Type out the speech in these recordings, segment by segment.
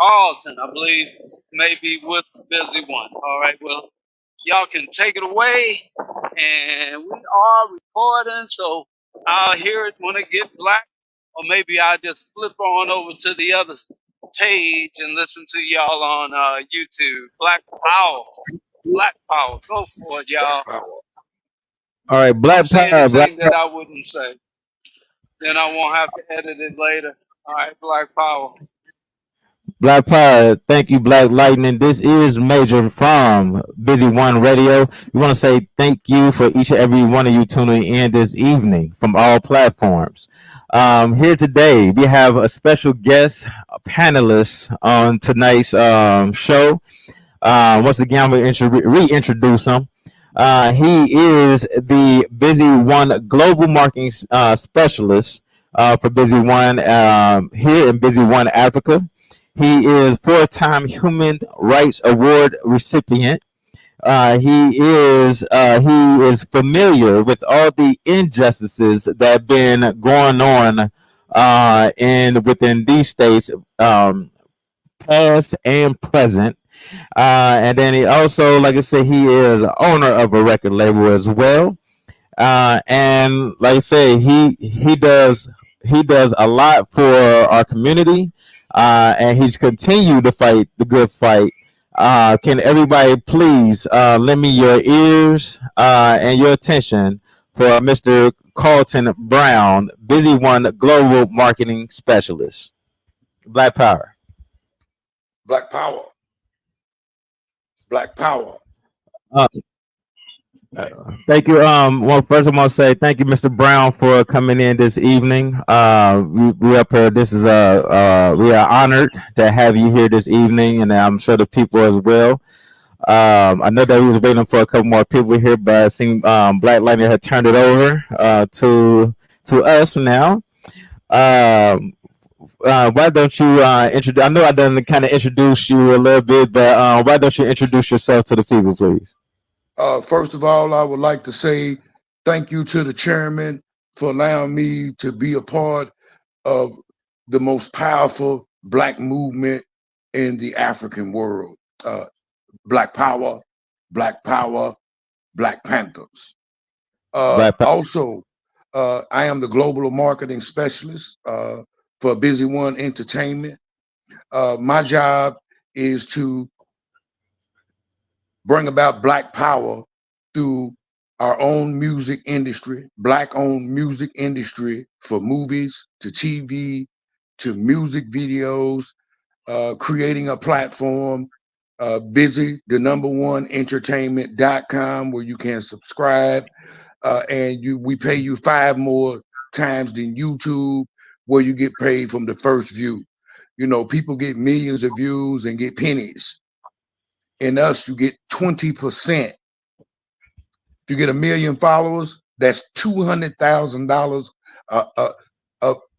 Carlton, I believe, maybe with Busy One. All right, well, y'all can take it away, and we are recording, so I'll hear it when it get black, or maybe I'll just flip on over to the other page and listen to y'all on YouTube. Black Power, go for it, y'all. All right, Don't Black say Power, anything that I wouldn't say. Then I won't have to edit it later. All right, Black Power. Black Power. Thank you, Black Lightning. This is Major from Busy One Radio. We want to say thank you for each and every one of you tuning in this evening from all platforms. Here today, we have a special guest, a panelist on tonight's show. Once again, I'm going to reintroduce him. He is the Busy One Global Marketing Specialist for Busy One here in Busy One Africa. He is four-time Human Rights Award recipient. He is familiar with all the injustices that have been going on in within these states, past and present. And then he also, like I said, he is owner of a record label as well. And like I say, he does a lot for our community, and he's continued to fight the good fight. Can everybody please lend me your ears and your attention for Mr. Carlton Brown, Busy One Global Marketing Specialist. Black Power. Black Power. Black Power. Uh, Thank you. Well, first I'm gonna say thank you, Mr. Brown, for coming in this evening. We up here. This is we are honored to have you here this evening, and I'm sure the people as well. I know that we was waiting for a couple more people here, but it seemed Black Lightning had turned it over to us now. Why don't you introduce? I know I done kind of introduce you a little bit, but why don't you introduce yourself to the people, please? First of all, I would like to say thank you to the chairman for allowing me to be a part of the most powerful Black movement in the African world. Black Power, Black Power, Black Panthers. Also, I am the global marketing specialist for Busy One Entertainment. My job is to bring about Black power through our own music industry, Black-owned music industry, for movies to TV to music videos, creating a platform, Busy, the #1 entertainment.com, where you can subscribe, and we pay you 5 more times than YouTube, where you get paid from the first view. You know, people get millions of views and get pennies. In us, you get 20%. If you get 1 million followers, that's $200,000.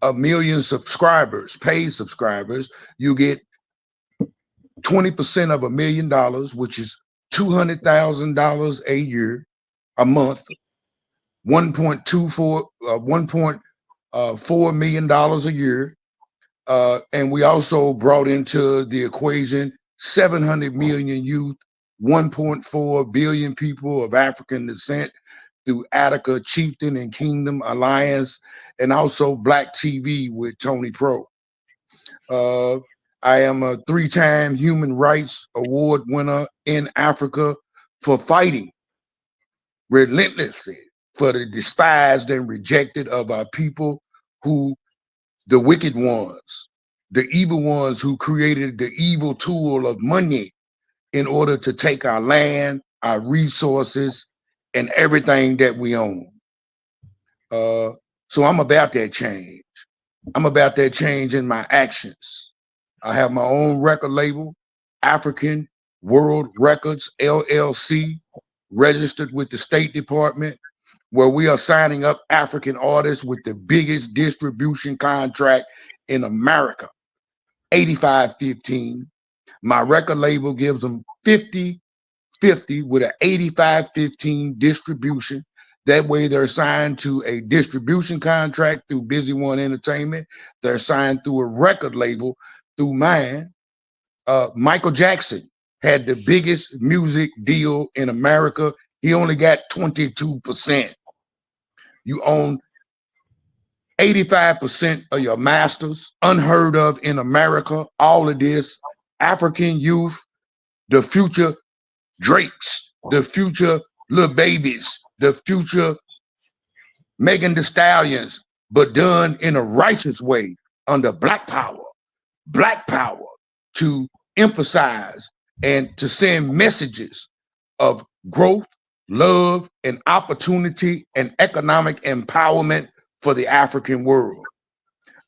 A million subscribers, paid subscribers, you get 20% of $1 million, which is $200,000 a year, a month, 1.4 million dollars a year. And we also brought into the equation 700 million youth, 1.4 billion people of African descent through Attica, Chieftain, and Kingdom Alliance, and also Black TV with Tony Pro. I am a 3-time Human Rights Award winner in Africa for fighting relentlessly for the despised and rejected of our people, who the wicked ones, the evil ones who created the evil tool of money in order to take our land, our resources, and everything that we own. So I'm about that change. I'm about that change in my actions. I have my own record label, African World Records, LLC, registered with the State Department, where we are signing up African artists with the biggest distribution contract in America, 85-15. My record label gives them 50-50 with an 85-15 distribution. That way they're signed to a distribution contract through Busy One Entertainment. They're signed through a record label through mine. Michael Jackson had the biggest music deal in America. He only got 22%. You own 85% of your masters, unheard of in America. All of this, African youth, the future Drakes, the future Lil Babies, the future Megan Thee Stallions, but done in a righteous way under Black Power to emphasize and to send messages of growth, love, and opportunity and economic empowerment for the African world.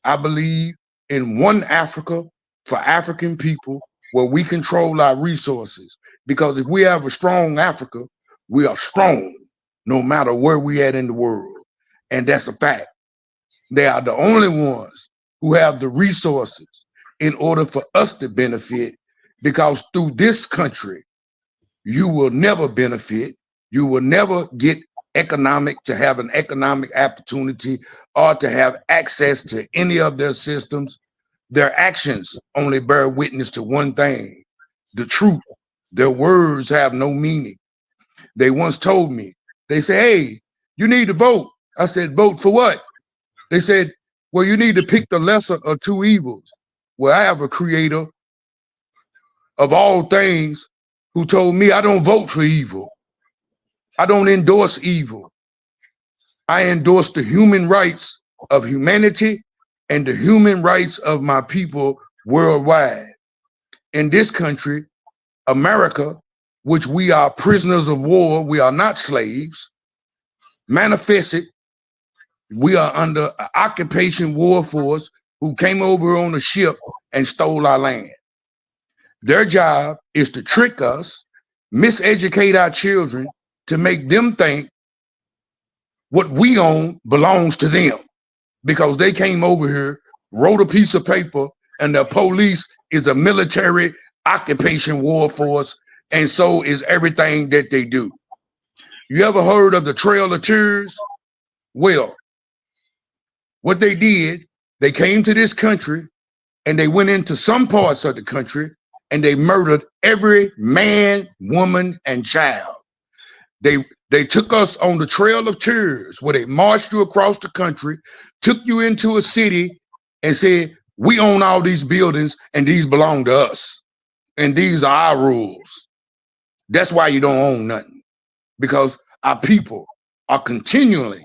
I believe in one Africa for African people where we control our resources. Because if we have a strong Africa, we are strong no matter where we at in the world. And that's a fact. They are the only ones who have the resources in order for us to benefit, because through this country, you will never benefit. You will never get to have an economic opportunity or to have access to any of their systems. Their actions only bear witness to one thing, the truth. Their words have no meaning. They once told me, they said, hey, you need to vote. I said, vote for what? They said, well, you need to pick the lesser of two evils. Well, I have a creator of all things who told me I don't vote for evil. I don't endorse evil. I endorse the human rights of humanity and the human rights of my people worldwide. In this country, America, which we are prisoners of war, we are not slaves, manifested, we are under an occupation war force who came over on a ship and stole our land. Their job is to trick us, miseducate our children, to make them think what we own belongs to them, because they came over here, wrote a piece of paper, and the police is a military occupation war force, and so is everything that they do. You ever heard of the Trail of Tears? Well, what they did, they came to this country and they went into some parts of the country and they murdered every man, woman, and child. They took us on the Trail of Tears, where they marched you across the country, took you into a city and said, we own all these buildings and these belong to us. And these are our rules. That's why you don't own nothing, because our people are continually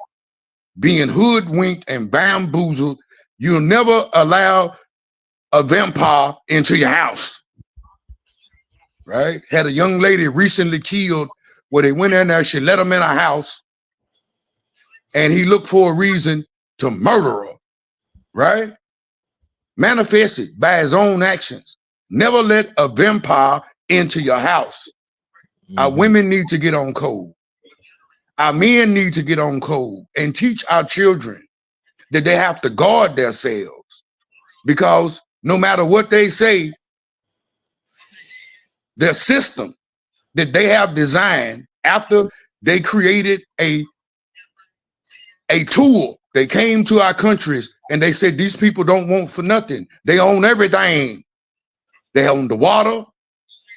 being hoodwinked and bamboozled. You'll never allow a vampire into your house, right? Had a young lady recently killed where they went in there, she let him in a house, and he looked for a reason to murder her, right? Manifested by his own actions. Never let a vampire into your house. Our women need to get on code. Our men need to get on code and teach our children that they have to guard themselves, because no matter what they say, their system that they have designed after they created a tool, they came to our countries and they said, these people don't want for nothing. They own everything. They own the water,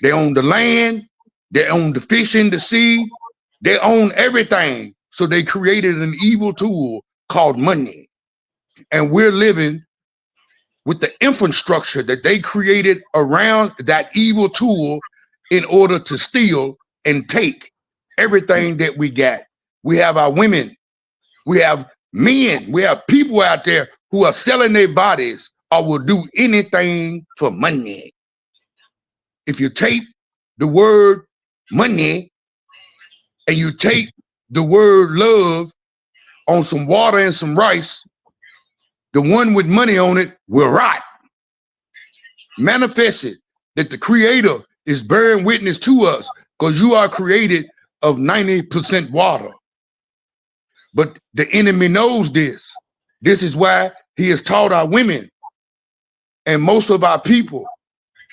they own the land, they own the fish in the sea, they own everything. So they created an evil tool called money. And we're living with the infrastructure that they created around that evil tool in order to steal and take everything that we got. We have our women, we have men, we have people out there who are selling their bodies or will do anything for money. If you take the word money and you take the word love on some water and some rice, the one with money on it will rot. Manifest it that the creator is bearing witness to us, because you are created of 90% water. But the enemy knows this. This is why he has taught our women and most of our people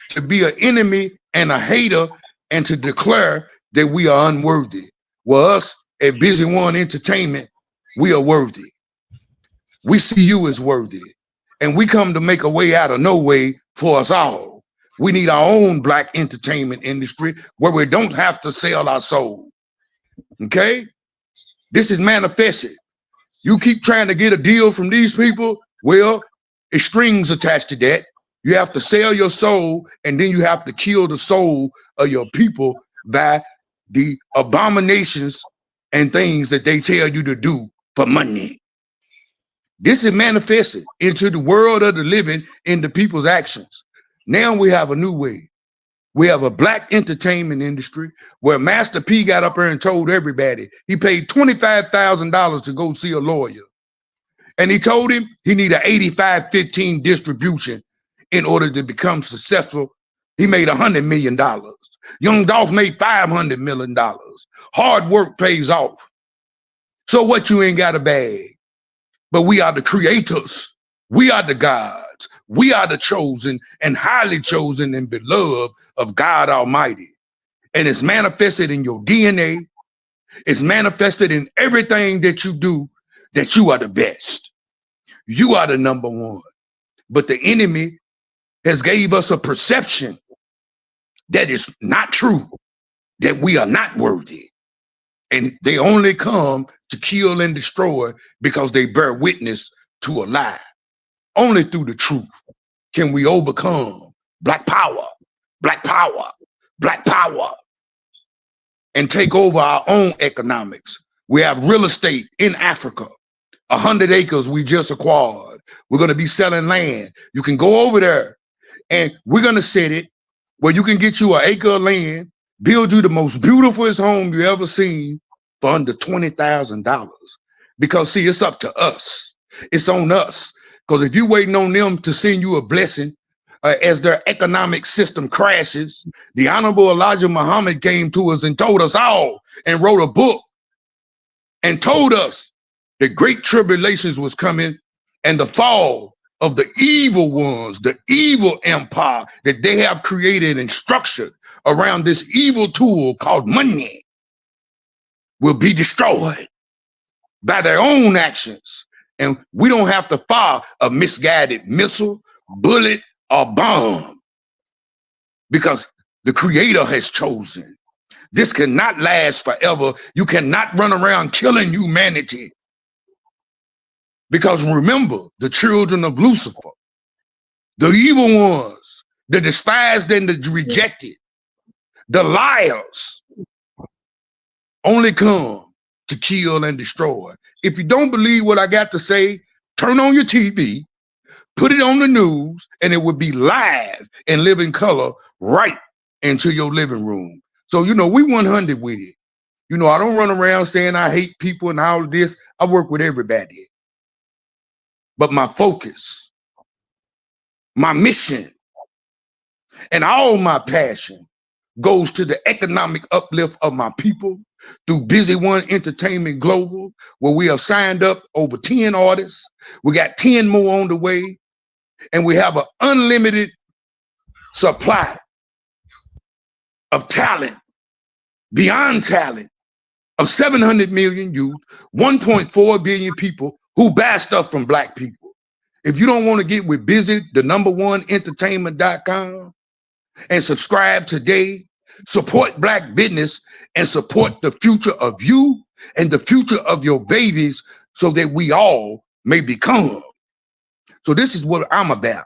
to be an enemy and a hater and to declare that we are unworthy. Well, us at Busy One Entertainment, we are worthy. We see you as worthy. And we come to make a way out of no way for us all. We need our own black entertainment industry where we don't have to sell our soul. Okay? This is manifested. You keep trying to get a deal from these people, well, it's strings attached to that. You have to sell your soul, and then you have to kill the soul of your people by the abominations and things that they tell you to do for money. This is manifested into the world of the living in the people's actions. Now we have a new way. We have a black entertainment industry where Master P got up there and told everybody he paid $25,000 to go see a lawyer. And he told him he needed an 85-15 distribution in order to become successful. He made $100 million. Young Dolph made $500 million. Hard work pays off. So what, you ain't got a bag? But we are the creators. We are the gods. We are the chosen and highly chosen and beloved of God Almighty. And it's manifested in your DNA. It's manifested in everything that you do, that you are the best. You are the number one. But the enemy has gave us a perception that is not true, that we are not worthy. And they only come to kill and destroy because they bear witness to a lie. Only through the truth can we overcome black power, black power, black power, and take over our own economics. We have real estate in Africa, 100 acres we just acquired. We're going to be selling land. You can go over there and we're going to set it where you can get you an acre of land, build you the most beautiful home you ever seen for under $20,000. Because see, it's up to us. It's on us. Because if you're waiting on them to send you a blessing as their economic system crashes, the Honorable Elijah Muhammad came to us and told us all and wrote a book and told us that great tribulations was coming and the fall of the evil ones, the evil empire that they have created and structured around this evil tool called money will be destroyed by their own actions. And we don't have to fire a misguided missile, bullet, or bomb because the Creator has chosen. This cannot last forever. You cannot run around killing humanity. Because remember, the children of Lucifer, the evil ones, the despised and the rejected, the liars, only come to kill and destroy. If you don't believe what I got to say, turn on your TV, put it on the news, and it will be live and live in color right into your living room. So, you know, we 100 with it. You know, I don't run around saying I hate people and all of this. I work with everybody. But my focus, my mission, and all my passion goes to the economic uplift of my people through Busy One Entertainment Global, where we have signed up over 10 artists. We got 10 more on the way, and we have an unlimited supply of talent, beyond talent, of 700 million youth, 1.4 billion people who buy stuff from Black people. If you don't want to get with Busy, the #1 entertainment.com, and subscribe today, support Black business and support the future of you and the future of your babies so that we all may become. So this is what I'm about.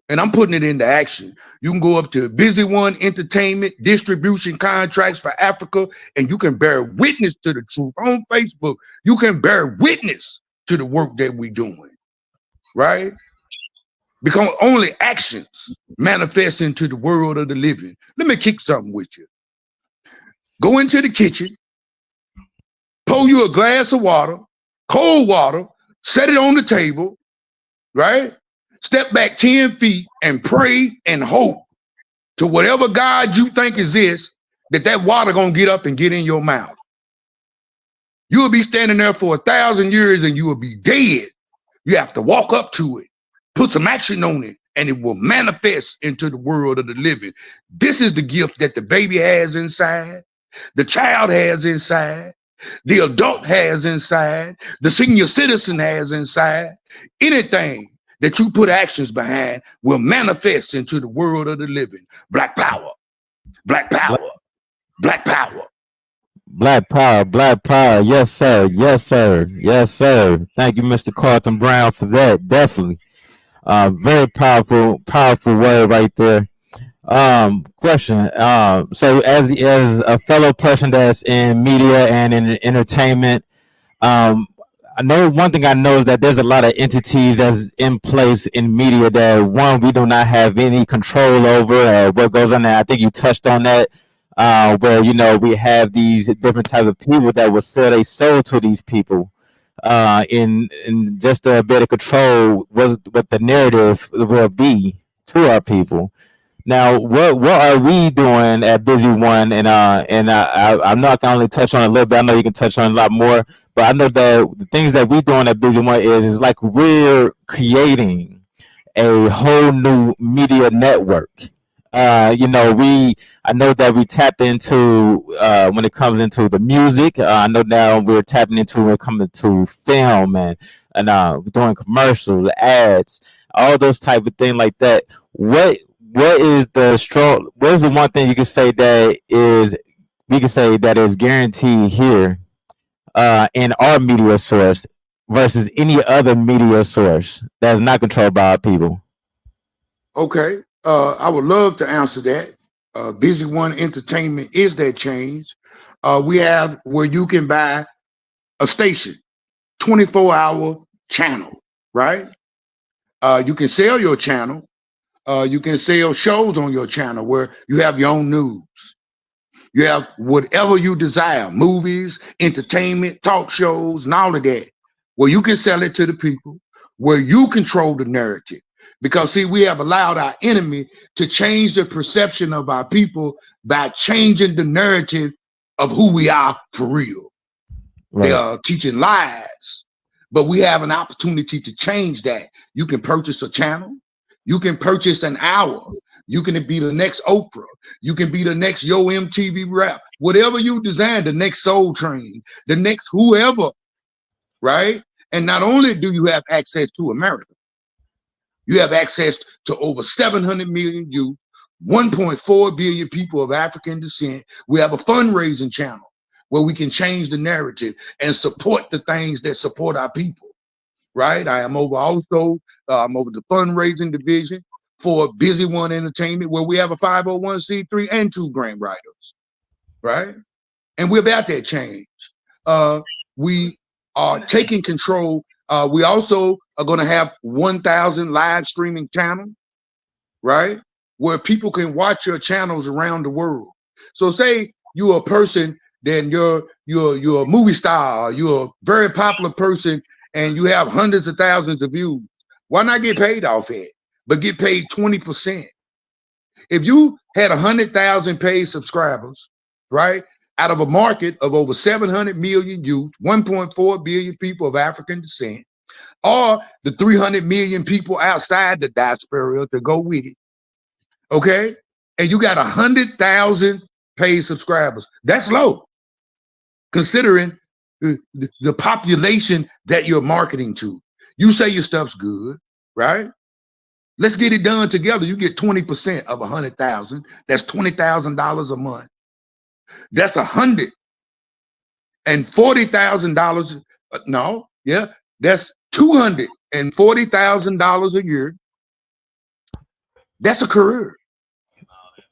And I'm putting it into action. You can go up to Busy One Entertainment, distribution contracts for Africa, and you can bear witness to the truth on Facebook. You can bear witness to the work that we're doing, right? Because only actions manifest into the world of the living. Let me kick something with you. Go into the kitchen, pour you a glass of water, cold water, set it on the table, right? Step back 10 feet and pray and hope to whatever God you think is this, that water gonna get up and get in your mouth. You will be standing there for 1,000 years and you will be dead. You have to walk up to it, put some action on it, and it will manifest into the world of the living. This is the gift that the baby has inside, the child has inside, the adult has inside, the senior citizen has inside. Anything that you put actions behind will manifest into the world of the living. Black power, black power, black power. Black power, black power. Yes, sir. Yes, sir. Yes, sir. Thank you, Mr. Carlton Brown, for that. Definitely. Very powerful, powerful word right there. Question. So as a fellow person that's in media and in entertainment, I know one thing I know is that there's a lot of entities that's in place in media that one we do not have any control over what goes on there. I think you touched on that, where we have these different type of people that will sell their soul to these people, in just a bit of control what the narrative will be to our people. Now, what are we doing at Busy One? And I'm not gonna only touch on it a little bit. I know you can touch on a lot more, but I know that the things that we doing at Busy One is like we're creating a whole new media network. I know that we tap into when it comes into the music. I know now we're tapping into when it comes to film and doing commercials, ads, all those type of things like that. What is the strong? What is the one thing you can say that is we can say that is guaranteed here in our media source versus any other media source that is not controlled by our people? Okay, I would love to answer that. Busy One Entertainment is that change. We have where you can buy a station, 24-hour channel, right? You can sell your channel. You can sell shows on your channel where you have your own news. You have whatever you desire, movies, entertainment, talk shows, and all of that, where you can sell it to the people, where you control the narrative. Because, see, we have allowed our enemy to change the perception of our people by changing the narrative of who we are for real. Right. They are teaching lies, but we have an opportunity to change that. You can purchase a channel. You can purchase an hour. You can be the next Oprah. You can be the next Yo MTV Rap. Whatever you design, the next Soul Train, the next whoever, right? And not only do you have access to America, you have access to over 700 million youth, 1.4 billion people of African descent. We have a fundraising channel where we can change the narrative and support the things that support our people. Right, I'm over the fundraising division for Busy One Entertainment, where we have a 501c3 and 2 grant writers, right? And we're about that change. We are taking control. We also are going to have 1,000 live streaming channels, right, where people can watch your channels around the world. So, say you're a person, then you're a movie star, you're a very popular person, and you have hundreds of thousands of views. Why not get paid off it, but get paid 20%? If you had 100,000 paid subscribers, right, out of a market of over 700 million youth, 1.4 billion people of African descent, or the 300 million people outside the diaspora to go with it, okay? And you got 100,000 paid subscribers. That's low, considering the population that you're marketing to. You say your stuff's good, right? Let's get it done together. You get 20% of 100,000. That's $20,000 a month. That's $140,000. No, yeah, that's $240,000 a year. That's a career.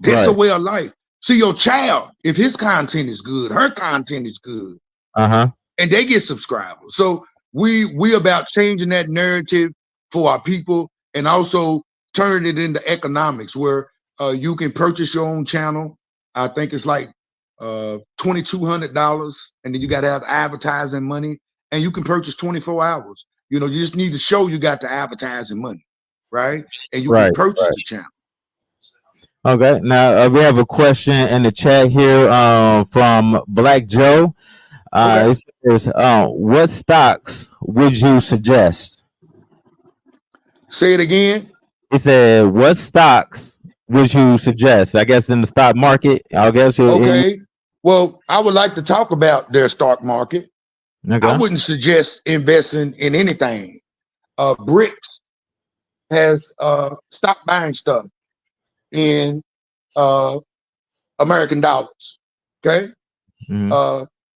That's a way of life. See, your child, if his content is good, her content is good, and they get subscribers. So we about changing that narrative for our people, and also turning it into economics where you can purchase your own channel. I think it's like $2,200, and then you got to have advertising money, and you can purchase 24 hours. You know, you just need to show you got the advertising money, right? And you can purchase the channel. Okay, now we have a question in the chat here from Black Joe. It says, what stocks would you suggest? Say it again. It said, what stocks would you suggest? I guess in the stock market, I guess. Well, I would like to talk about their stock market. I wouldn't suggest investing in anything. BRICS, has stopped buying stuff in American dollars. Okay.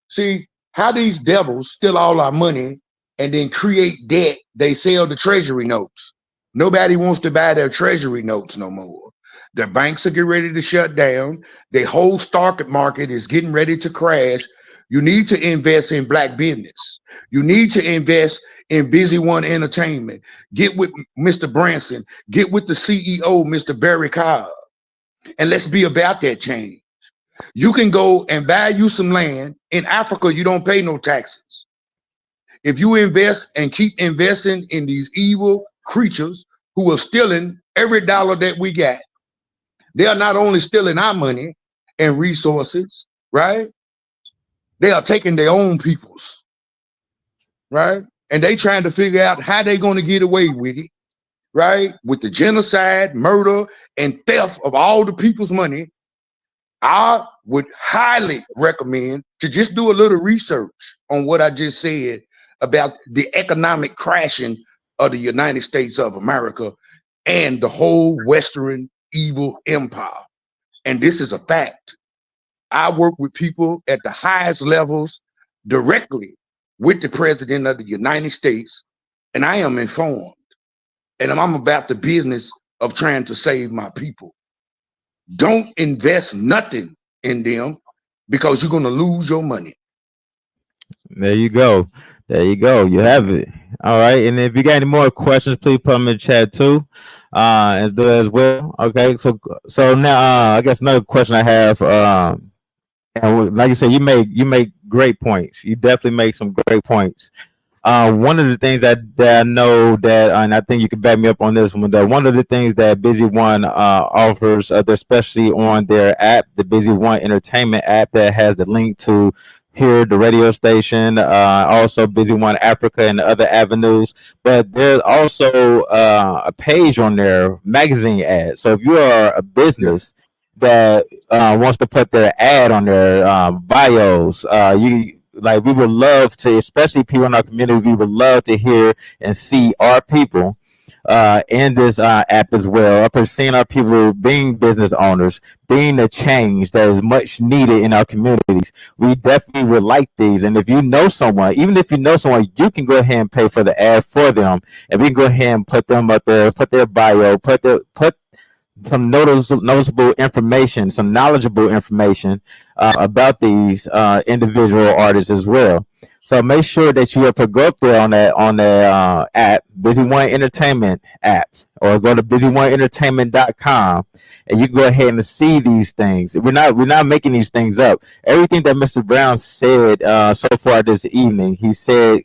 See how these devils steal all our money and then create debt. They sell the treasury notes. Nobody wants to buy their treasury notes no more. The banks are getting ready to shut down. The whole stock market is getting ready to crash. You need to invest in black business. You need to invest in Busy One Entertainment. Get with Mr. Branson. Get with the CEO, Mr. Barry Cobb. And let's be about that change. You can go and buy you some land. In Africa, you don't pay no taxes. If you invest and keep investing in these evil creatures who are stealing every dollar that we got, they are not only stealing our money and resources, right? They are taking their own people's, right? And they trying to figure out how they going to get away with it, right? With the genocide, murder, and theft of all the people's money. I would highly recommend to just do a little research on what I just said about the economic crashing of the United States of America and the whole Western evil empire. And this is a fact. I work with people at the highest levels directly with the president of the United States, and I am informed. And I'm about the business of trying to save my people. Don't invest nothing in them because you're going to lose your money. There you go. There you go. You have it. All right. And if you got any more questions, please put them in the chat too. And do as well. Okay. So now I guess another question I have. And like you said, you make great points. You definitely make some great points. One of the things that I know that, and I think you can back me up on this one, that one of the things that Busy One offers, especially on their app, the Busy One Entertainment app that has the link to here, the radio station, also Busy One Africa and other avenues. But there's also a page on their magazine ad. So if you are a business that wants to put their ad on their bios, we would love to, especially people in our community, we would love to hear and see our people in this app as well. Up here seeing our people being business owners, being the change that is much needed in our communities. We definitely would like these. And if you know someone, even if you know someone, you can go ahead and pay for the ad for them. And we can go ahead and put them up there, put their bio, put some noticeable information, some knowledgeable information about these individual artists as well. So make sure that you have to go up there on that app, Busy One Entertainment app, or go to busyoneentertainment.com, and you can go ahead and see these things. We're not making these things up. Everything that Mr. Brown said so far this evening, he said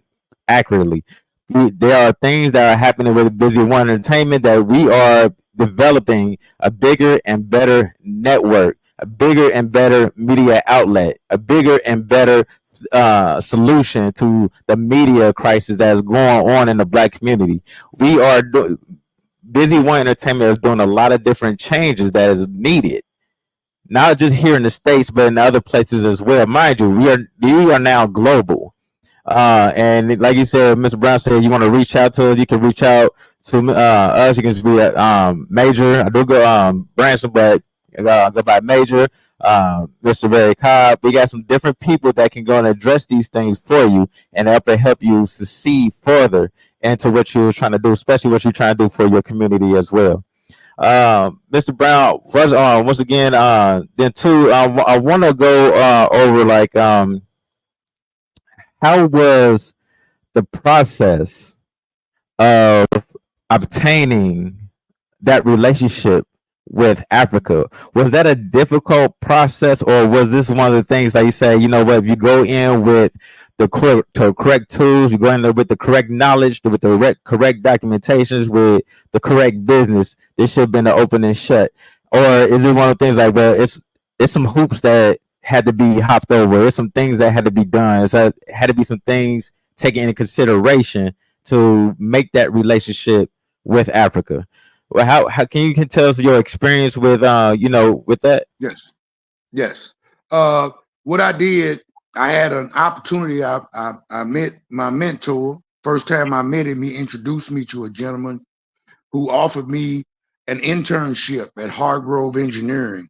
accurately. There are things that are happening with Busy One Entertainment that we are developing a bigger and better network, a bigger and better media outlet, a bigger and better solution to the media crisis that is going on in the Black community. We are Busy One Entertainment is doing a lot of different changes that is needed, not just here in the States, but in other places as well. Mind you, we are now global. And like you said, Mr. Brown said, you want to reach out to us, you can reach out to us. You can just be at Major. I do go Branson, but go by Major, Mr. Barry Cobb. We got some different people that can go and address these things for you and help you succeed further into what you're trying to do, especially what you're trying to do for your community as well. Mr. Brown, once again, then too, I want to go over how was the process of obtaining that relationship with Africa? Was that a difficult process, or was this one of the things that you say, you know what, if you go in with the correct tools, you go in there with the correct knowledge, with the correct documentations, with the correct business, this should have been an open and shut? Or is it one of the things like, well, it's some hoops that had to be hopped over, there's some things that had to be done, so had to be some things taken into consideration to make that relationship with Africa? Well, how can you tell us your experience with with that? Yes. What I did, I had an opportunity. I met my mentor. First time I met him, he introduced me to a gentleman who offered me an internship at Hargrove Engineering,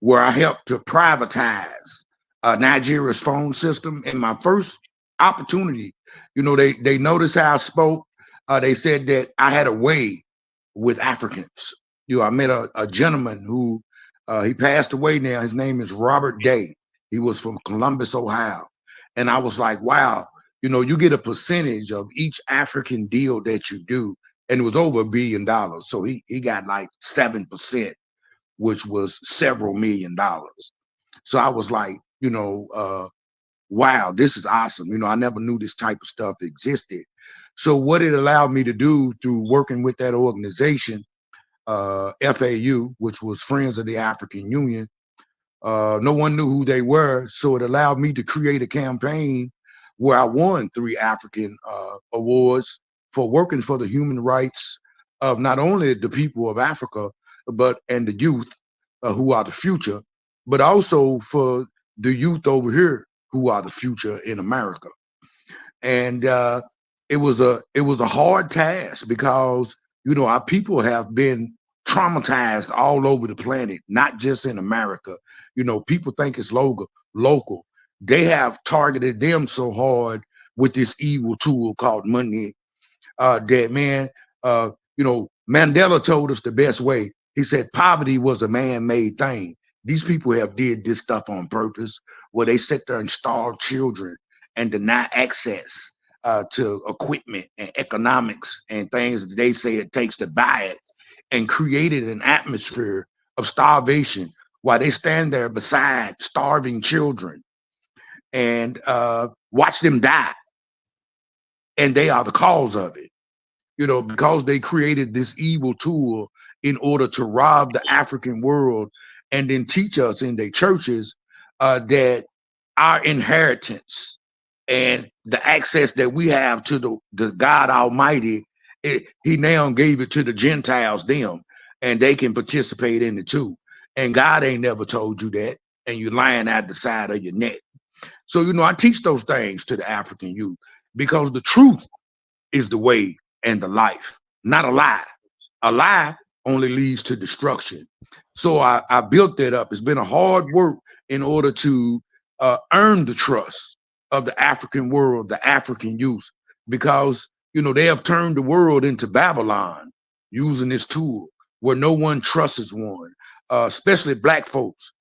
where I helped to privatize Nigeria's phone system. In my first opportunity, they noticed how I spoke. They said that I had a way with Africans. I met a gentleman who he passed away now. His name is Robert Day. He was from Columbus, Ohio. And I was like, wow, you get a percentage of each African deal that you do. And it was over $1 billion. So he got like 7%, which was several $1 million. So I was like, wow, this is awesome. I never knew this type of stuff existed. So what it allowed me to do through working with that organization, FAU, which was Friends of the African Union, no one knew who they were. So it allowed me to create a campaign where I won 3 African awards for working for the human rights of not only the people of Africa, and the youth who are the future, but also for the youth over here who are the future in America. And it was a hard task because our people have been traumatized all over the planet, not just in America. People think it's local. They have targeted them so hard with this evil tool called money that, man, Mandela told us the best way. He said poverty was a man-made thing. These people have did this stuff on purpose, where they sit there and starve children and deny access to equipment and economics and things that they say it takes to buy it, and created an atmosphere of starvation while they stand there beside starving children and watch them die. And they are the cause of it, because they created this evil tool in order to rob the African world and then teach us in their churches that our inheritance and the access that we have to the God Almighty, he now gave it to the Gentiles, them, and they can participate in it too. And God ain't never told you that, and you're lying out the side of your neck. So, I teach those things to the African youth because the truth is the way and the life, not a lie. A lie only leads to destruction. So I built that up. It's been a hard work in order to earn the trust of the African world, the African youth, because, they have turned the world into Babylon using this tool where no one trusts one, especially Black folks,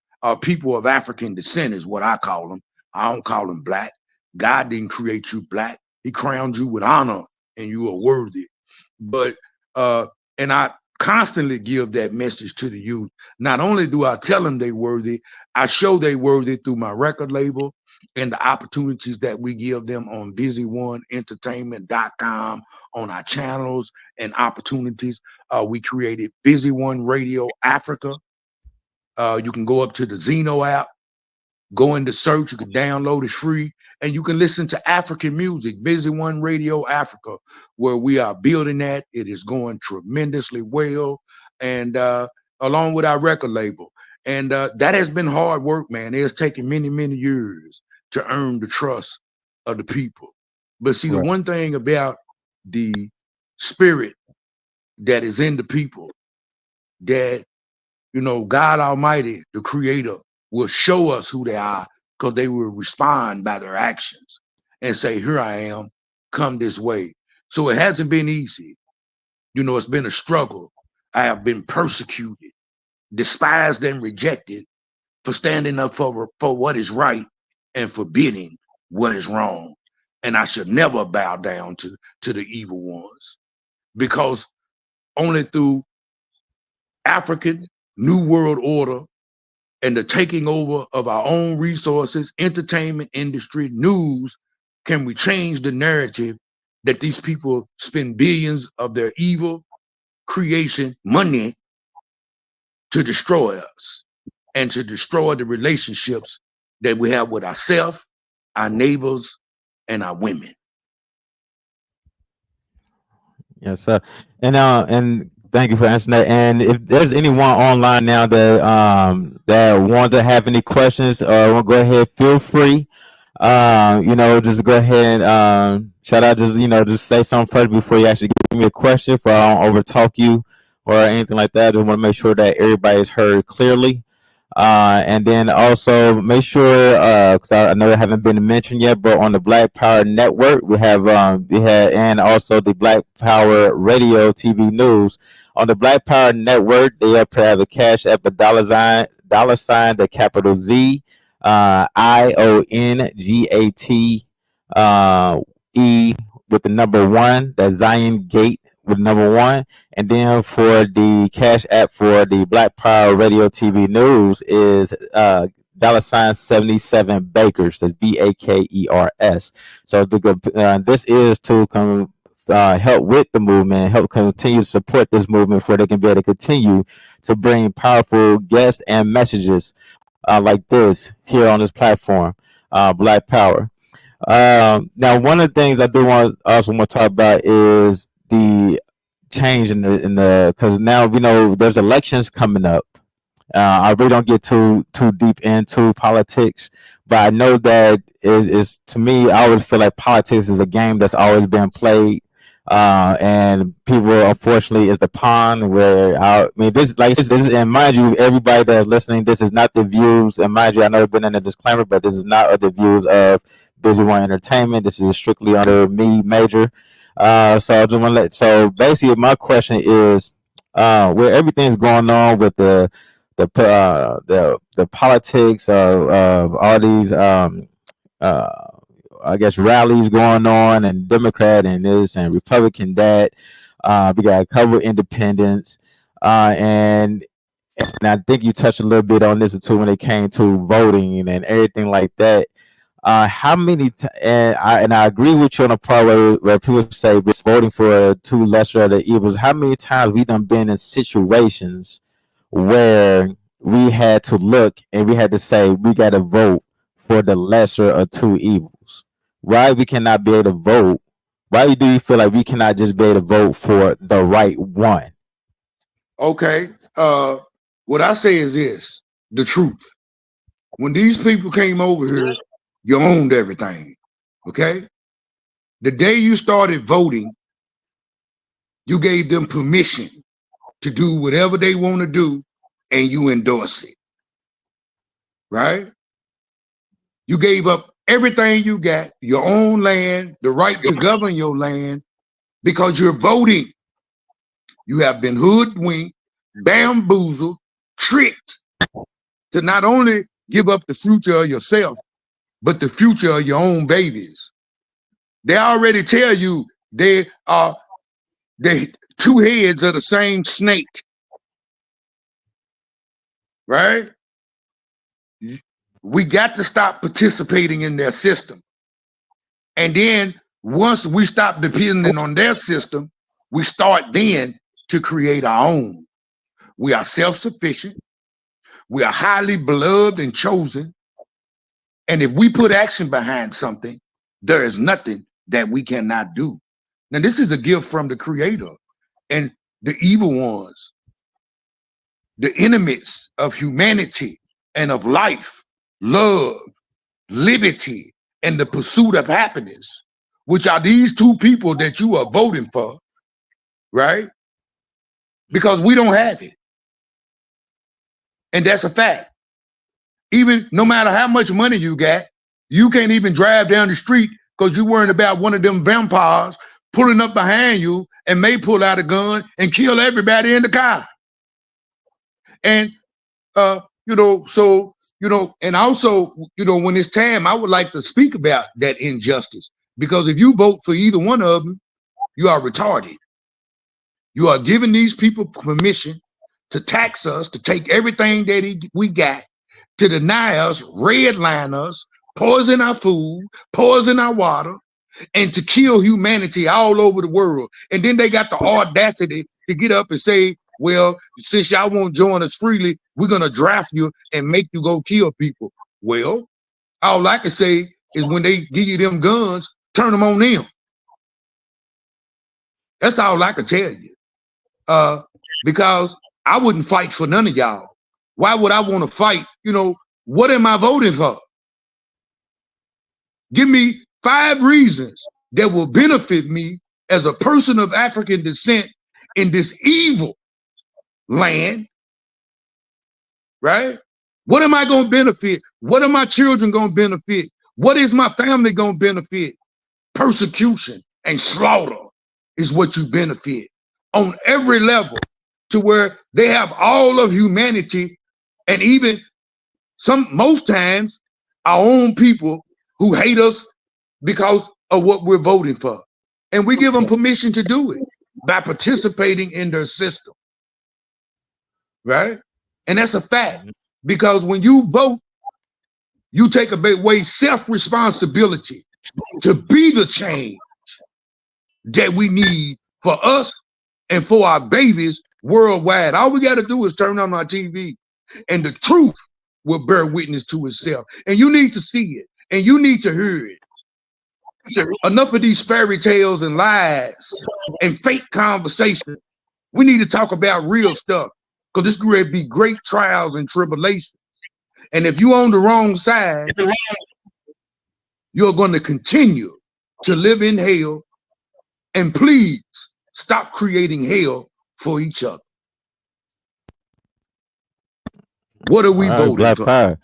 people of African descent is what I call them. I don't call them Black. God didn't create you Black. He crowned you with honor and you are worthy. But, and I constantly give that message to the youth. Not only do I tell them they worthy, I show they worthy through my record label and the opportunities that we give them on BusyOneEntertainment.com, on our channels and opportunities. We created Busy One Radio Africa. You can go up to the Zeno app, go into search, you can download it free, and you can listen to African music, Busy One Radio Africa, where we are building that. It is going tremendously well, and along with our record label. And that has been hard work, man. It has taken many, many years to earn the trust of the people. But see, the one thing about the spirit that is in the people, that, God Almighty, the Creator, will show us who they are, because they will respond by their actions and say, here I am, come this way. So it hasn't been easy. It's been a struggle. I have been persecuted, despised and rejected for standing up for what is right and forbidding what is wrong. And I should never bow down to the evil ones, because only through African New World Order and the taking over of our own resources, entertainment industry, news, can we change the narrative that these people spend billions of their evil creation money to destroy us and to destroy the relationships that we have with ourselves, our neighbors, and our women. Yes, sir. And thank you for answering that. And if there's anyone online now that want to have any questions, go ahead, feel free. Just go ahead and should I just say something first before you actually give me a question, for I don't overtalk you or anything like that? I just want to make sure that everybody is heard clearly. And then also make sure, because I know it haven't been mentioned yet, but on the Black Power Network, and also the Black Power Radio TV News. On the Black Power Network, they have a cash app, a $sign, the capital Z, IONGAT, E with the number one, that's Zion Gate with number one. And then for the cash app for the Black Power Radio TV News is $ 77 Bakers. That's BAKERS. So this is to help with the movement, help continue to support this movement, for they can be able to continue to bring powerful guests and messages like this here on this platform, Black Power. Now, one of the things I do want to talk about is the change in the because now we know there's elections coming up. I really don't get too deep into politics, but I know that is to me, I always feel like politics is a game that's always been played. And people, unfortunately, is the pawn where this is, and mind you, everybody that's listening, this is not the views, and mind you, I know it's been in a disclaimer, but this is not the views of Busy One Entertainment. This is strictly under me, Major. So I just want to so basically my question is, where everything's going on with the politics of all these I guess rallies going on, and Democrat and this and Republican that, we got a couple of independents, and I think you touched a little bit on this too when it came to voting and everything like that. How many and I agree with you on the part where people say we're voting for two lesser of the evils. How many times we done been in situations where we had to look and we had to say we got to vote for the lesser of two evils? Why we cannot be able to vote? Why do you feel like we cannot just be able to vote for the right one? Okay. What I say is this: the truth. When these people came over here, you owned everything. Okay. The day you started voting, you gave them permission to do whatever they want to do, and you endorse it. Right? You gave up everything you got, your own land, the right to govern your land, because you're voting. You have been hoodwinked, bamboozled, tricked to not only give up the future of yourself, but the future of your own babies. They already tell you they two heads of the same snake. Right? We got to stop participating in their system. And then once we stop depending on their system, we start then to create our own. We are self-sufficient. We are highly beloved and chosen. And if we put action behind something, there is nothing that we cannot do. Now, this is a gift from the Creator. And the evil ones, the enemies of humanity and of life, love, liberty, and the pursuit of happiness, which are these two people that you are voting for, right? Because we don't have it. And that's a fact. Even no matter how much money you got, you can't even drive down the street because you're worrying about one of them vampires pulling up behind you and may pull out a gun and kill everybody in the car. And, and also, when it's time, I would like to speak about that injustice, because if you vote for either one of them, you are retarded. You are giving these people permission to tax us, to take everything that we got, to deny us, redline us, poison our food, poison our water, and to kill humanity all over the world. And then they got the audacity to get up and say, well, since y'all won't join us freely, we're going to draft you and make you go kill people. Well, all I can say is when they give you them guns, turn them on them. That's all I can tell you. Because I wouldn't fight for none of y'all. Why would I want to fight? What am I voting for? Give me 5 reasons that will benefit me as a person of African descent in this evil land, right? What am I going to benefit? What are my children going to benefit? What is my family going to benefit? Persecution and slaughter is what you benefit on every level, to where they have all of humanity, and even most times our own people who hate us because of what we're voting for. And we give them permission to do it by participating in their system, right? And that's a fact, because when you vote, you take away self-responsibility to be the change that we need for us and for our babies worldwide. All we got to do is turn on our TV, and the truth will bear witness to itself. And you need to see it, and you need to hear it. Enough of these fairy tales and lies and fake conversation. We need to talk about real stuff, because this could be great trials and tribulations. And if you're on the wrong side, you're going to continue to live in hell. And please stop creating hell for each other. What are we voting Black for? Power.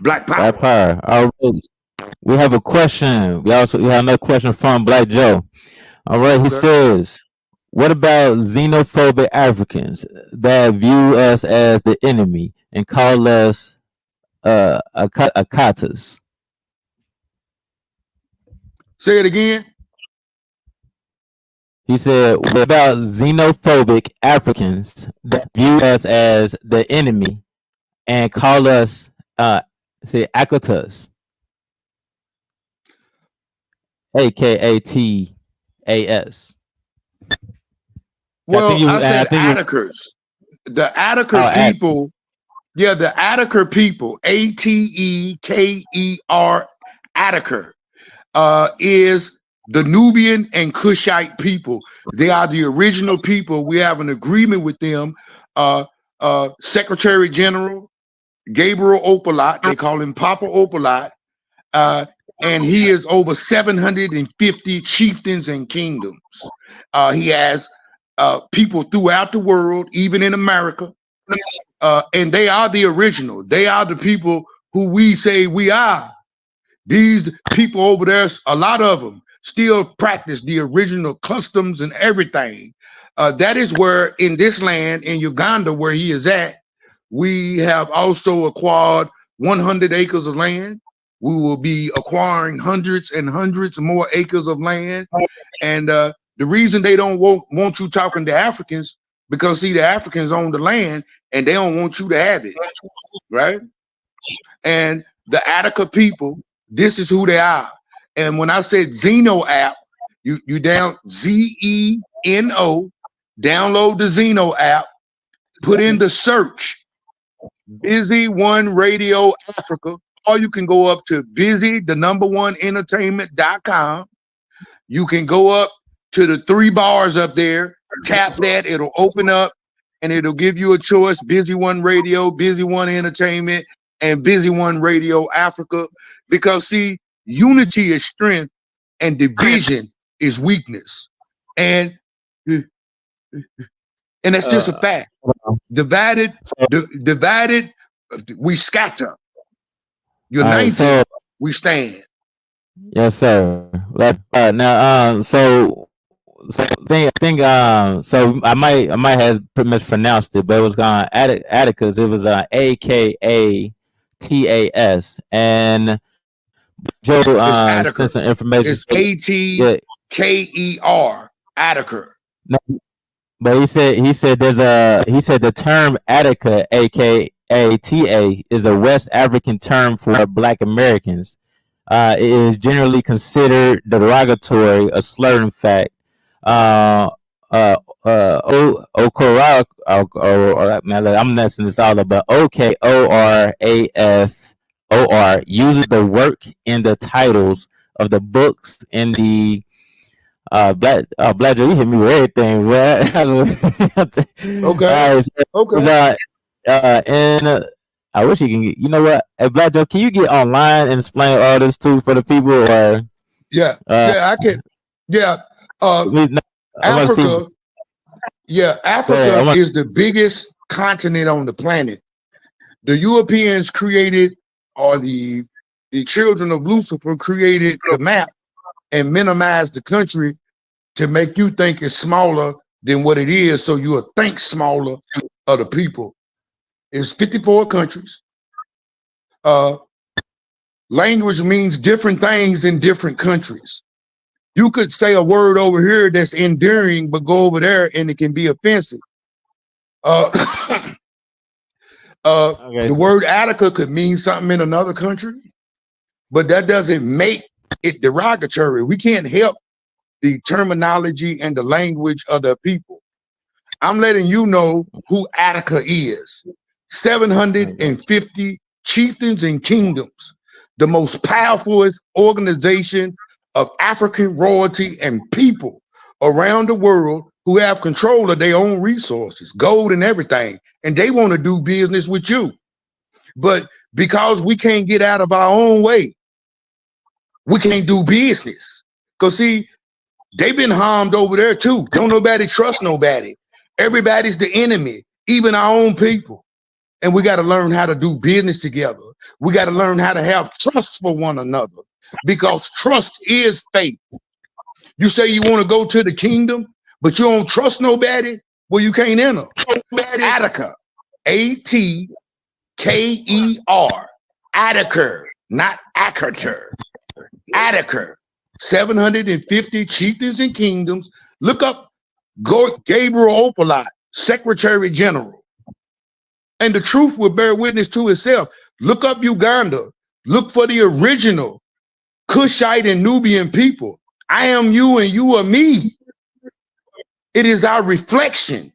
Black Power. Black Power. All right. We have a question. We have another question from Black Joe. All right. He says, what about xenophobic Africans that view us as the enemy and call us Akatas? Say it again. He said, what about xenophobic Africans that view us as the enemy and call us Akatas? Akatas. Well, I said Attakers. The Attacker people, the Attacker people, Ateker, Attacker, is the Nubian and Kushite people. They are the original people. We have an agreement with them. Secretary General Gabriel Opalot, they call him Papa Opalot, and he is over 750 chieftains and kingdoms. He has people throughout the world, even in America, and they are the original. They are the people who we say we are. These people over there, a lot of them still practice the original customs and everything. That is where in this land, in Uganda, where he is at, we have also acquired 100 acres of land. We will be acquiring hundreds and hundreds more acres of land. And the reason they don't want you talking to Africans, because see, the Africans own the land and they don't want you to have it, right? And the Attica people, this is who they are. And when I said Zeno app, you down Zeno, download the Zeno app, put in the search Busy One Radio Africa, or you can go up to busy1entertainment.com. You can go up to the 3 bars up there, tap that, it'll open up and it'll give you a choice: Busy One Radio, Busy One Entertainment, and Busy One Radio Africa. Because see, unity is strength and division is weakness. And that's just a fact. Divided, we scatter. United, we stand. Yes, sir. Now, so I think so I might have pretty much pronounced it, but it was Atticus. It was Akatas, and Joe sent some information. It's Atker, Attacker. No, but he said the term Attica, Akata, is a West African term for Black Americans. It is generally considered derogatory, a slur, in fact. I'm messing this all up, but OKORAFOR uses the work in the titles of the books in the Black Joe, you hit me with everything, right? Okay. Okay. And I wish you can get, you know what? Hey, Black Joe, can you get online and explain all this too for the people? Or Yeah, Uh, yeah, I can. Yeah, no, I want to see. Africa. Yeah, Go ahead. Africa is the biggest continent on the planet. The Europeans created, or the children of Lucifer created the map and minimized the country to make you think it's smaller than what it is, so you'll think smaller of the people. It's 54 countries. Language means different things in different countries. You could say a word over here that's endearing, but go over there and it can be offensive. Okay, The so, word Attica could mean something in another country, but that doesn't make it derogatory. We can't help the terminology and the language of the people. I'm letting you know who Attica is. 750 chieftains and kingdoms, the most powerful organization of African royalty and people around the world who have control of their own resources, gold and everything, and they want to do business with you. But because we can't get out of our own way, we can't do business. Because see, they've been harmed over there too. Don't nobody trust nobody. Everybody's the enemy, even our own people. And we got to learn how to do business together. We got to learn how to have trust for one another, because trust is faith. You say you want to go to the kingdom, but you don't trust nobody, well, you can't enter. Attica, Atker, Attica, not Akerter. Attica, 750 chieftains and kingdoms. Look up Gabriel Opalot, Secretary General. And the truth will bear witness to itself. Look up Uganda. Look for the original Cushite and Nubian people. I am you and you are me. It is our reflection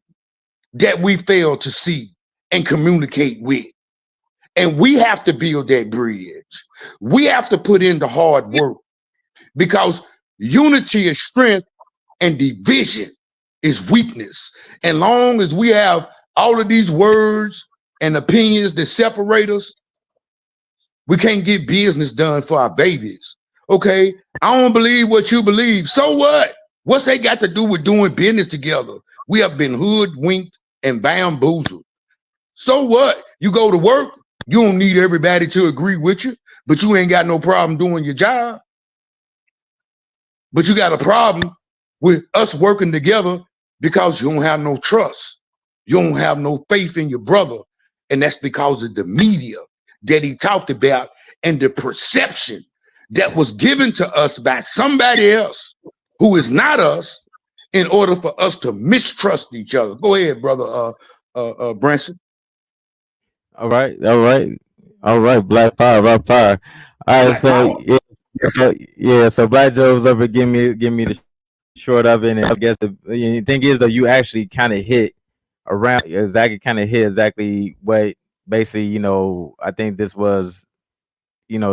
that we fail to see and communicate with. And we have to build that bridge. We have to put in the hard work, because unity is strength and division is weakness. And long as we have all of these words and opinions that separate us, we can't get business done for our babies. Okay, I don't believe what you believe. So what? What's that got to do with doing business together? We have been hoodwinked and bamboozled. So what? You go to work, you don't need everybody to agree with you, but you ain't got no problem doing your job. But you got a problem with us working together because you don't have no trust. You don't have no faith in your brother. And that's because of the media that he talked about and the perception that was given to us by somebody else who is not us, in order for us to mistrust each other. Go ahead, brother Branson. all right, all right, all right. Black Power. All right, so so Black Joe was up and give me the short of it, and I guess the thing is though, you actually kind of hit around exactly, kind of hit exactly what basically, I think this was,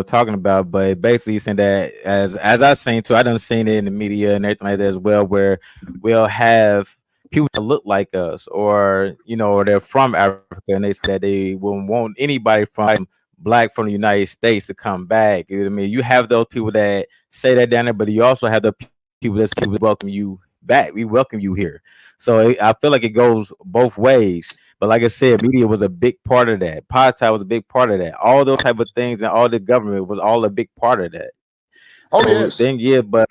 talking about, but basically saying that as I've seen too, I done seen it in the media and everything like that as well, where we'll have people that look like us, or or they're from Africa, and they say that they wouldn't want anybody from black from the United States to come back. You know what I mean, you have those people that say that down there, but you also have the people that welcome you back. We welcome you here. So I feel like it goes both ways. But like I said, media was a big part of that. Apartheid was a big part of that. All those type of things and all the government was all a big part of that. Oh, So yes. then yeah, but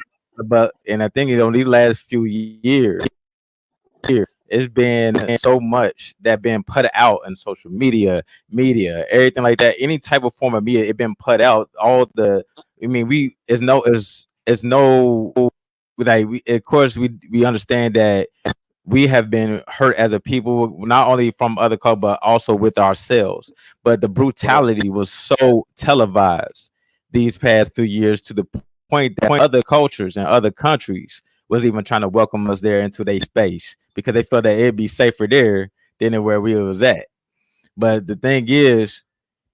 and I think on these last few years, it's been so much that been put out in social media, everything like that. Any type of form of media, it been put out. All the, I mean, it's no like of course we understand that we have been hurt as a people, not only from other cultures, but also with ourselves. But the brutality was so televised these past few years, to the point that other cultures and other countries was even trying to welcome us there into their space, because they felt that it'd be safer there than where we was at. But the thing is,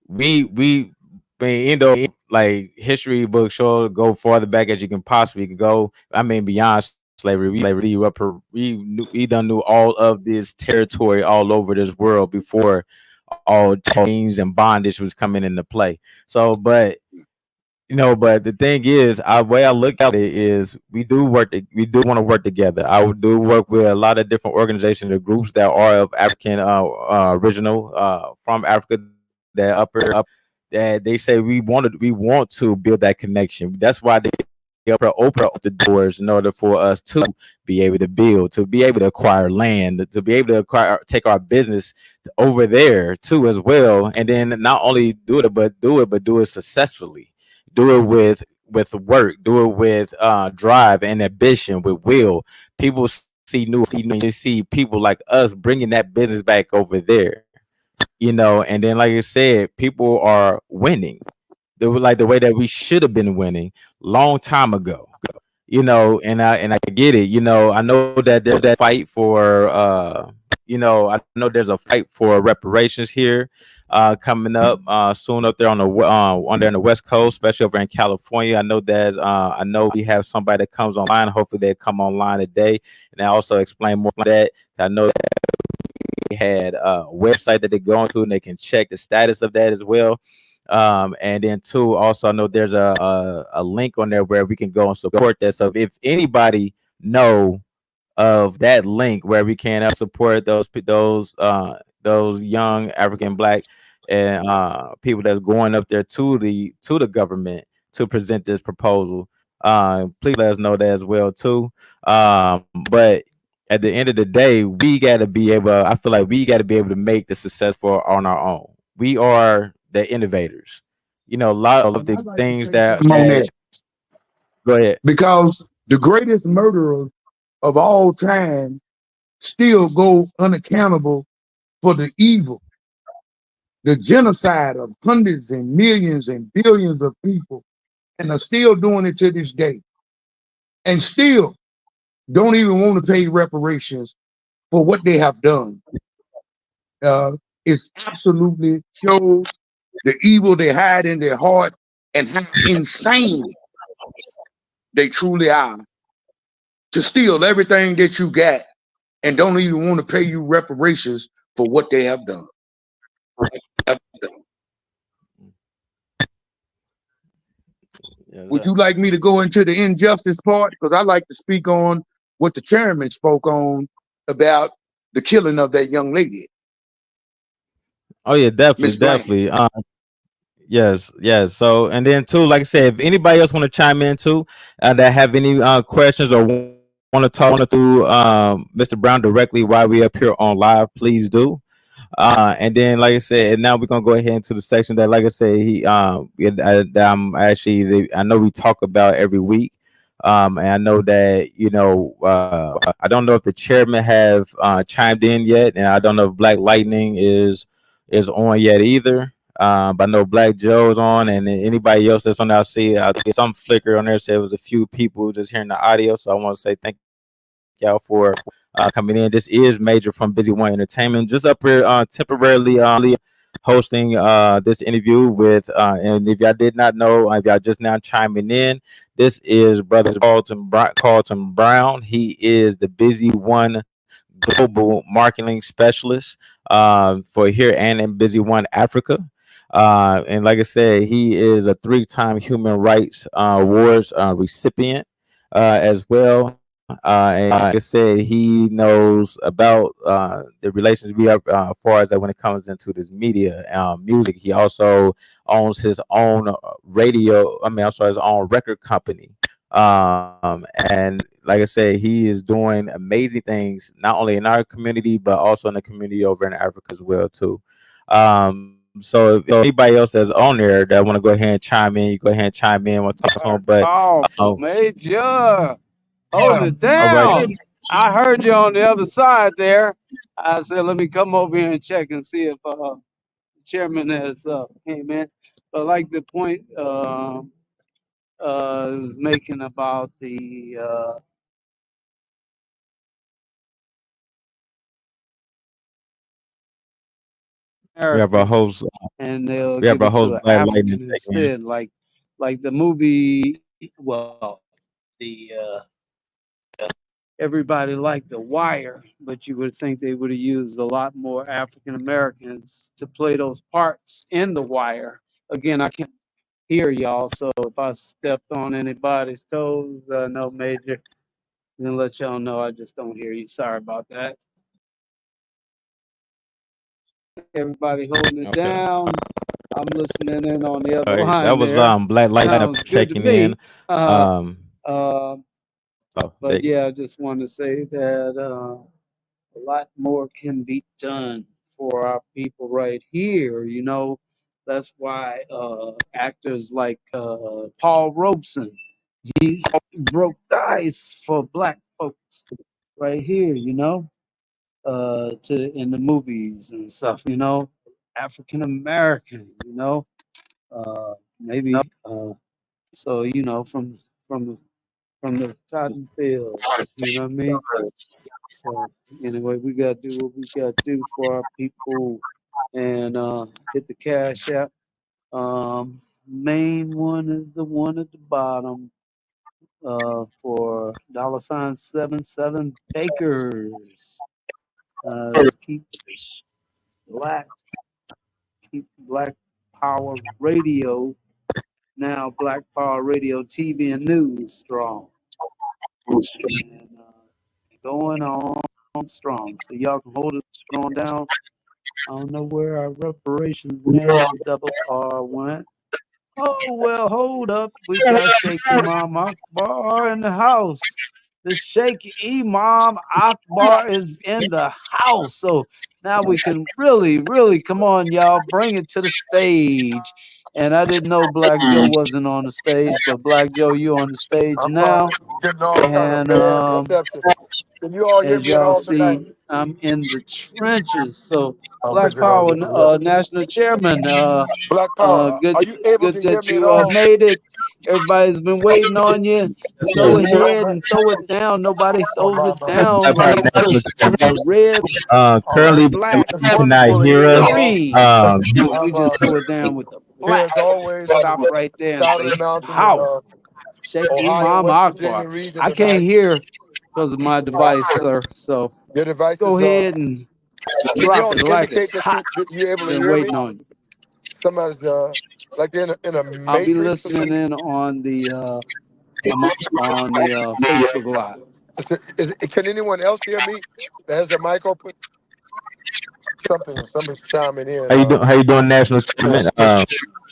we I mean, like history books show, go farther back as you can possibly go. I mean, beyond slavery, we done knew all of this territory all over this world before all chains and bondage was coming into play. So, but But the thing is, way I look at it is, we do want to work together. I would do work with a lot of different organizations or groups that are of African original from Africa, that upper up, that they say we want to build that connection. That's why they open up the doors in order for us to be able to build, to be able to acquire land, to be able to take our business over there too as well, and then not only do it successfully, do it with work, do it with drive and ambition, with will. People see new, they see people like us bringing that business back over there, and then like I said, people are winning. They were like the way that we should have been winning long time ago. And I get it. I know that there's that fight for I know there's a fight for reparations here coming up soon up there on there on the West Coast, especially over in California. I know we have somebody that comes online. Hopefully they come online today, and I also explain more on that. I know they had a website that they go into and they can check the status of that as well. And then two, also I know there's a link on there where we can go and support that. So if anybody know of that link where we can support those young African Black and people that's going up there to the government to present this proposal, please let us know that as well too. But at the end of the day, we got to be able. I feel like we got to be able to make the successful on our own. We are the innovators. A lot of the I'd like to things say that. something on that Go ahead. because the greatest murderers of all time still go unaccountable for the evil, the genocide of hundreds and millions and billions of people, and are still doing it to this day, and still don't even want to pay reparations for what they have done. Uh, it absolutely shows the evil they hide in their heart and how insane they truly are to steal everything that you got and don't even want to pay you reparations for what they have done. Yes, Would sir. you like me to go into the injustice part? Because I like to speak on what the chairman spoke on about the killing of that young lady, Oh yeah, definitely, Miss Bland. definitely. Yes, yes. So, and then too, like I said, if anybody else want to chime in too, that have any questions or want to talk to Mr. Brown directly while we up here on live, please do. And then, like I said, and now we're gonna go ahead into the section that, like I said, I know we talk about every week. And I know that I don't know if the chairman have chimed in yet, and I don't know if Black Lightning is on yet either. But I know Black Joe's on, and then anybody else that's on there, I get some flicker on there. Said it was a few people just hearing the audio, so I want to say thank y'all for coming in. This is Major from Busy One Entertainment, just up here temporarily hosting this interview with. And if y'all did not know, if y'all just now chiming in, this is Brother Carlton Brown. He is the Busy One global marketing specialist for here and in Busy One Africa. And like I said, he is a three-time Human Rights Awards recipient as well. And like I said, he knows about the relations we have as far as that when it comes into this media music. He also owns his own I'm sorry, his own record company. And like I said, he is doing amazing things not only in our community but also in the community over in Africa as well too. So if anybody else that's on there that want to go ahead and chime in, you go ahead and chime in. Want to talk to him, but Oh, um, Major, hold it all right. down. I heard you on the other side there. I said, let me come over here and check and see if the chairman has came in. But I like the point was making about the We have our American, host. and they'll We have give our it host to an Black Lightning African check in. instead, like the movie. Well, the everybody liked The Wire, but you would think they would have used a lot more African Americans to play those parts in The Wire. Again, I can't hear y'all. So if I stepped on anybody's toes, no major, then let y'all know I just don't hear you. Sorry about that. Everybody holding it Okay. down. I'm listening in on the All other right. That line was there. Black Light Sounds good to checking me. in. Um. Uh, Oh, but yeah, I just want to say that a lot more can be done for our people right here. That's why actors like Paul Robeson, he broke the ice for black folks right here. To in the movies and stuff. African American. Maybe so. From the from the cotton fields. You know what I mean? So anyway, we gotta do what we gotta do for our people, and hit the cash app. Main one is the one at the bottom. For $77 Bakers. Let's black keep Black Power Radio now. Black Power Radio TV and news strong and going on strong. So y'all can hold it on down. I don't know where our reparations man, the double R went. Oh, well, hold up. We got Sheikh Imam Akbar in the house. The Sheikh Imam Akbar is in the house. So now we can really, really, come on, y'all, bring it to the stage. And I didn't know Black Joe wasn't on the stage, but Black Joe, you on the stage I'm sorry, now. it's getting all kind of And bad reception. Can you all hear as me at y'all all tonight? see, I'm in the trenches. So I'm Black fixing all Power, this. Yeah. National Chairman, Black Power, are good, you able good to hear that me at you all? made it. Everybody's been waiting on you. Go ahead and throw it down. Nobody Oh, throws my, it my. down Black Power like National the Chairman. red, All right. Currently, black, if It's you cannot wonderful to hear hear us, y'all. green. We I'm just threw it down with the here black. as always on Stop the right there and side of say the mountain in how. Sheikh Ohio, Imam West Akbar. Virginia region I can't tonight. hear because of my device, sir. So Your device go is ahead and can drop y'all it like it's indicate hot. that you're able to Been hear me? waiting on you. Somebody's like they're in a I'll be matrix or listening something. in on the Facebook Live. Can anyone else hear me? That has the mic open? Somebody's chiming in. how you doing, National Chairman?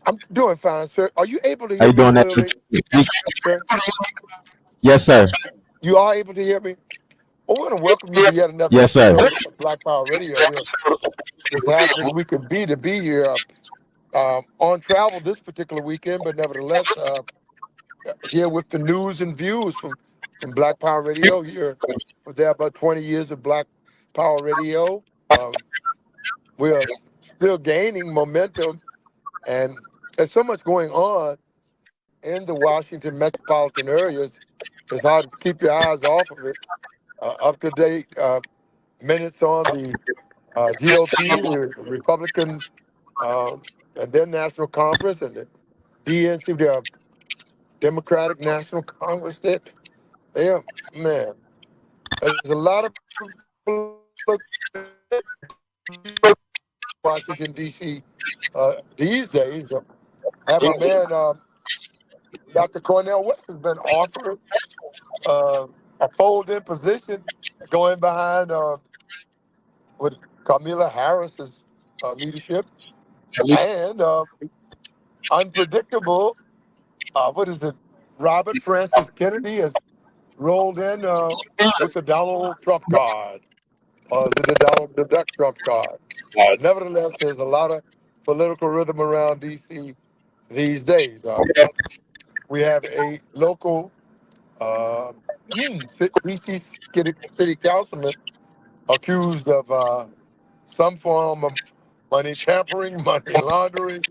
I'm doing fine, sir. Are you able to How hear you me doing, National clearly, Chairman? sir? Yes, sir. You are able to hear me? Well, we want to welcome you to yet another Yes, sir. episode of Black Power Radio. We're just happy as we could be to be here on travel this particular weekend, but nevertheless, here with the news and views from Black Power Radio. Here for there about 20 years of Black Power Radio. We are still gaining momentum, and there's so much going on in the Washington metropolitan areas. It's hard to keep your eyes off of it. Up to date minutes on the GOP, the Republican, and then National Congress, and the DNC, the Democratic National Congress. They, man, there's a lot of Washington D.C. These days. Have my man Dr. Cornel West has been offered a fold-in position, going behind with Kamala Harris's leadership, and unpredictable. What is it? Robert Francis Kennedy has rolled in with the Donald Trump card. Is it the Duck Trump card? Nevertheless, there's a lot of political rhythm around D.C. these days. We have a local D.C. city councilman accused of some form of money tampering, money laundering,